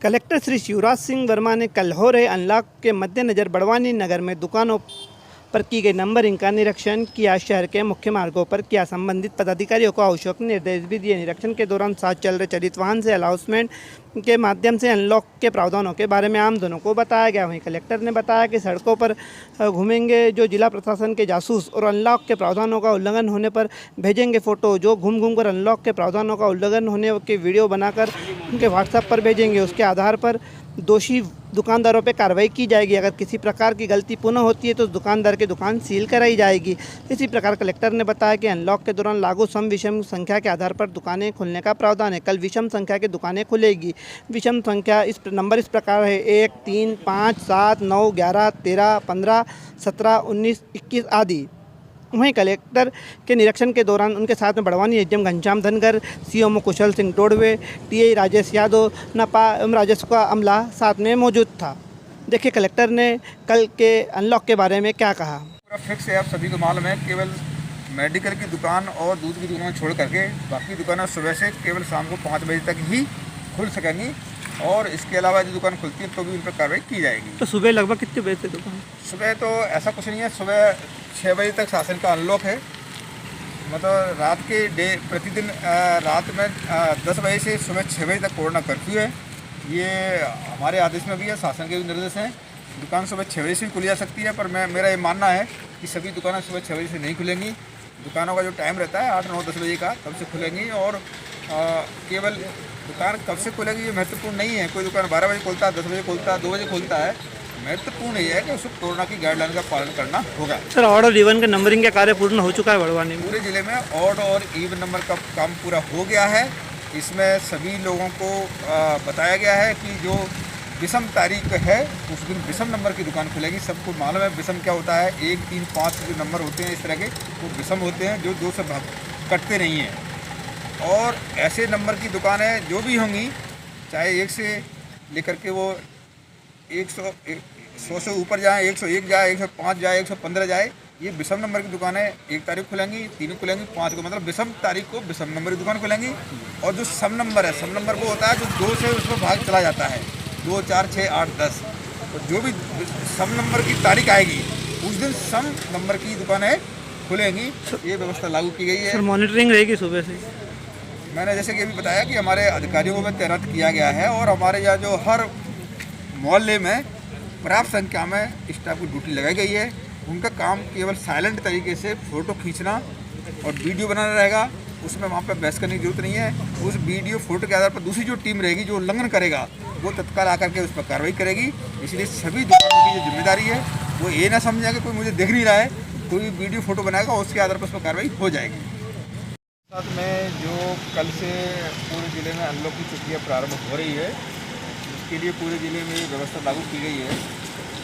Collector Shri Shivraj Singh Verma ने कल हो रहे अनलॉक के मद्देनज़र बड़वानी नगर में दुकानों पर की गई नंबरिंग का निरीक्षण किया। शहर के मुख्य मार्गों पर किया। संबंधित पदाधिकारियों को आवश्यक निर्देश भी दिए। निरीक्षण के दौरान साथ चल रहे चलित वाहन से अलाउंसमेंट के माध्यम से अनलॉक के प्रावधानों के बारे में आमजनों को बताया गया। वहीं कलेक्टर ने बताया कि सड़कों पर घूमेंगे जो जिला प्रशासन के जासूस और अनलॉक के प्रावधानों का उल्लंघन होने पर भेजेंगे फ़ोटो, जो घूम कर अनलॉक के प्रावधानों का उल्लंघन होने के वीडियो बनाकर उनके व्हाट्सएप पर भेजेंगे। उसके आधार पर दोषी दुकानदारों पर कार्रवाई की जाएगी। अगर किसी प्रकार की गलती पुनः होती है तो दुकानदार की दुकान सील कराई जाएगी। इसी प्रकार कलेक्टर ने बताया कि अनलॉक के दौरान लागू सम विषम संख्या के आधार पर दुकानें खोलने का प्रावधान है। कल विषम संख्या की दुकानें खुलेगी। विषम संख्या नंबर इस प्रकार है 1, 3, 5, 7, 9, 11, 13, 15, 17, 19, 21 आदि। वहीं कलेक्टर के निरीक्षण के दौरान उनके साथ में बड़वानी एसडीएम घनश्याम धनगर, सीएमओ कुशल सिंह टोडवे, टीआई राजेश यादव, नपा राजेश का अमला साथ में मौजूद था। देखिए कलेक्टर ने कल के अनलॉक के बारे में क्या कहा। पूरा फिक्स है, आप सभी को मालूम है। केवल मेडिकल की दुकान और दूध की दुकान छोड़ करके बाकी दुकानें सुबह से केवल शाम को 5 बजे तक ही खुल सकेंगी और इसके अलावा जो दुकान खुलती है तो भी उन पर कार्रवाई की जाएगी। तो सुबह लगभग कितने बजे से दुकान? सुबह तो ऐसा कुछ नहीं है, सुबह 6 बजे तक शासन का अनलॉक है। मतलब रात के प्रतिदिन रात में 10 बजे से सुबह 6 बजे तक कोरोना कर्फ्यू है। ये हमारे आदेश में भी है, शासन के भी निर्देश हैं। दुकान सुबह 6 बजे से भी खुली जा सकती है, पर मेरा ये मानना है कि सभी दुकानें सुबह 6 बजे से नहीं खुलेंगी। दुकानों का जो टाइम रहता है 8, 9, 10 बजे का, तब से खुलेंगी। और केवल दुकान कब से खुलेगी ये महत्वपूर्ण नहीं है। कोई दुकान 12 बजे खोलता है, 10 बजे खोलता है, 2 बजे खोलता है। महत्वपूर्ण ये है कि उसको कोरोना की गाइडलाइन का पालन करना होगा। सर, ऑड और इवन का नंबरिंग का कार्य पूर्ण हो चुका है बड़वानी में? पूरे जिले में ऑड और इवन नंबर का काम पूरा हो गया है। इसमें सभी लोगों को बताया गया है कि जो विषम तारीख है उस दिन विषम नंबर की दुकान खुलेगी। सबको मालूम है विषम क्या होता है। 1, 3, 5 जो नंबर होते हैं इस तरह के वो विषम होते हैं, जो 2 से कटते नहीं हैं। और ऐसे नंबर की दुकानें जो भी होंगी, चाहे 1 से लेकर के वो 100 से ऊपर जाए, 101 जाए, 105 जाए, 115 जाए, ये विषम नंबर की दुकानें 1 तारीख खुलेंगी, 3 खुलेंगी, 5 को मतलब विषम तारीख को विषम नंबर की दुकान खुलेंगी। और जो सम नंबर है, सम नंबर वो होता है जो 2 से उसमें भाग चला जाता है, 2, 4, 6, 8, 10। तो जो भी सम नंबर की तारीख आएगी उस दिन सम नंबर की दुकानें खुलेंगी। ये व्यवस्था लागू की गई है। सर, मॉनिटरिंग रहेगी सुबह से? मैंने जैसे कि अभी बताया कि हमारे अधिकारियों को भी तैनात किया गया है और हमारे यहाँ जो हर मोहल्ले में पर्याप्त संख्या में स्टाफ की ड्यूटी लगाई गई है। उनका काम केवल साइलेंट तरीके से फ़ोटो खींचना और वीडियो बनाना रहेगा। उसमें वहाँ पर बहस करने की जरूरत नहीं है। उस वीडियो फोटो के आधार पर दूसरी जो टीम रहेगी जो उल्लंघन करेगा वो तत्काल आकर के उस पर कार्रवाई करेगी। इसलिए सभी दुकानों की जो जिम्मेदारी है वो ये ना समझें कि कोई मुझे देख नहीं रहा है, कोई वीडियो फोटो बनाएगा उसके आधार पर उस पर कार्रवाई हो जाएगी। साथ में जो कल से पूरे ज़िले में अनलॉक की छुट्टियाँ प्रारंभ हो रही है, उसके लिए पूरे ज़िले में ये व्यवस्था लागू की गई है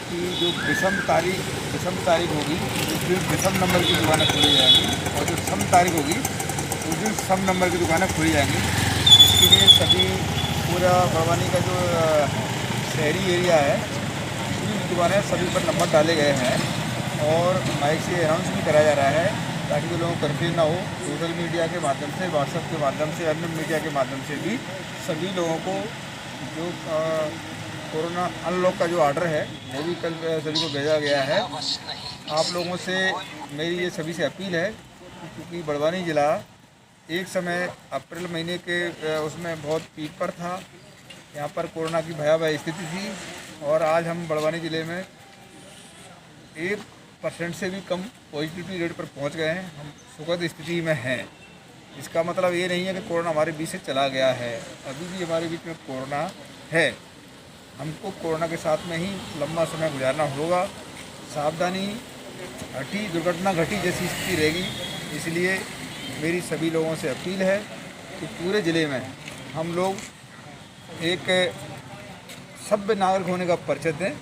कि जो विषम तारीख होगी उस दिन विषम नंबर की दुकानें खोली जाएंगी और जो सम तारीख होगी उस दिन सम नंबर की दुकानें खोली जाएंगी। इसके लिए सभी पूरा बड़वानी का जो शहरी एरिया है पूरी दुकानें सभी पर नंबर डाले गए हैं और माइक से अनाउंस भी कराया जा रहा है ताकि जो लोगों को कन्फ्यूज ना हो। सोशल मीडिया के माध्यम से, व्हाट्सएप के माध्यम से, अन्य मीडिया के माध्यम से भी सभी लोगों को जो कोरोना अनलॉक का जो ऑर्डर है वो भी कल सभी को भेजा गया है। आप लोगों से मेरी ये सभी से अपील है क्योंकि बड़वानी ज़िला एक समय अप्रैल महीने के उसमें बहुत पीक पर था। यहाँ पर कोरोना की भयावह स्थिति थी और आज हम बड़वानी ज़िले में 1% से भी कम पॉजिटिविटी रेट पर पहुँच गए हैं। हम सुखद स्थिति में हैं। इसका मतलब ये नहीं है कि कोरोना हमारे बीच से चला गया है, अभी भी हमारे बीच में कोरोना है। हमको कोरोना के साथ में ही लंबा समय गुजारना होगा। सावधानी घटी, दुर्घटना घटी जैसी स्थिति रहेगी। इसलिए मेरी सभी लोगों से अपील है कि पूरे ज़िले में हम लोग एक सभ्य नागरिक होने का परिचय दें।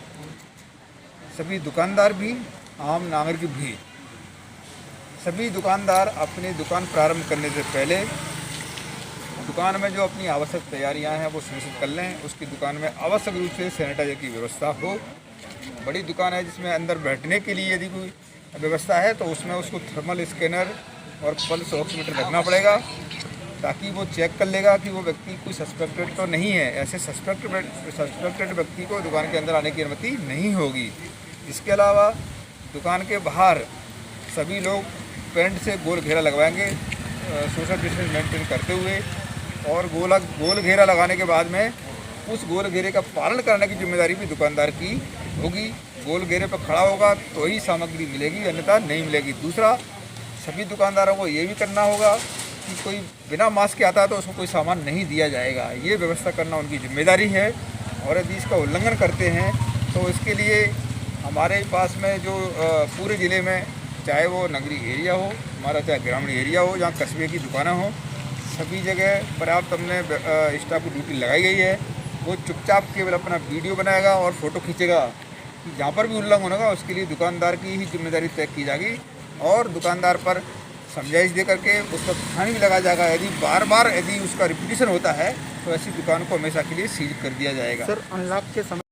सभी दुकानदार भी, आम नागरिक भी। सभी दुकानदार अपनी दुकान प्रारंभ करने से पहले दुकान में जो अपनी आवश्यक तैयारियां हैं वो सुनिश्चित कर लें। उसकी दुकान में आवश्यक रूप से सैनिटाइजर की व्यवस्था हो। बड़ी दुकान है जिसमें अंदर बैठने के लिए यदि कोई व्यवस्था है तो उसमें उसको थर्मल स्कैनर और पल्स ऑक्सीमीटर रखना पड़ेगा। ताकि वो चेक कर लेगा कि वो व्यक्ति कोई सस्पेक्टेड तो नहीं है। ऐसे सस्पेक्टेड व्यक्ति को दुकान के अंदर आने की अनुमति नहीं होगी। इसके अलावा दुकान के बाहर सभी लोग पेंट से गोल घेरा लगवाएंगे सोशल डिस्टेंस मेंटेन करते हुए, और गोल घेरा लगाने के बाद में उस गोल घेरे का पालन करने की जिम्मेदारी भी दुकानदार की होगी। गोल घेरे पर खड़ा होगा तो ही सामग्री मिलेगी, अन्यथा नहीं मिलेगी। दूसरा, सभी दुकानदारों को ये भी करना होगा कि कोई बिना मास्क के आता है तो उसको कोई सामान नहीं दिया जाएगा। ये व्यवस्था करना उनकी जिम्मेदारी है, और यदि इसका उल्लंघन करते हैं तो इसके लिए हमारे पास में जो पूरे ज़िले में, चाहे वो नगरीय एरिया हो हमारा, चाहे ग्रामीण एरिया हो, जहाँ कस्बे की दुकानें हों, सभी जगह पर्याप्त हमने स्टाफ की ड्यूटी लगाई गई है। वो चुपचाप केवल अपना वीडियो बनाएगा और फ़ोटो खींचेगा। जहाँ पर भी उल्लंघन होगा उसके लिए दुकानदार की ही जिम्मेदारी तय की जाएगी, और दुकानदार पर समझाइश दे करके उस पर फाइन भी लगाया जाएगा। यदि बार बार उसका रिपीटिशन होता है तो ऐसी दुकान को हमेशा के लिए सील कर दिया जाएगा। सर, अनलॉक के समय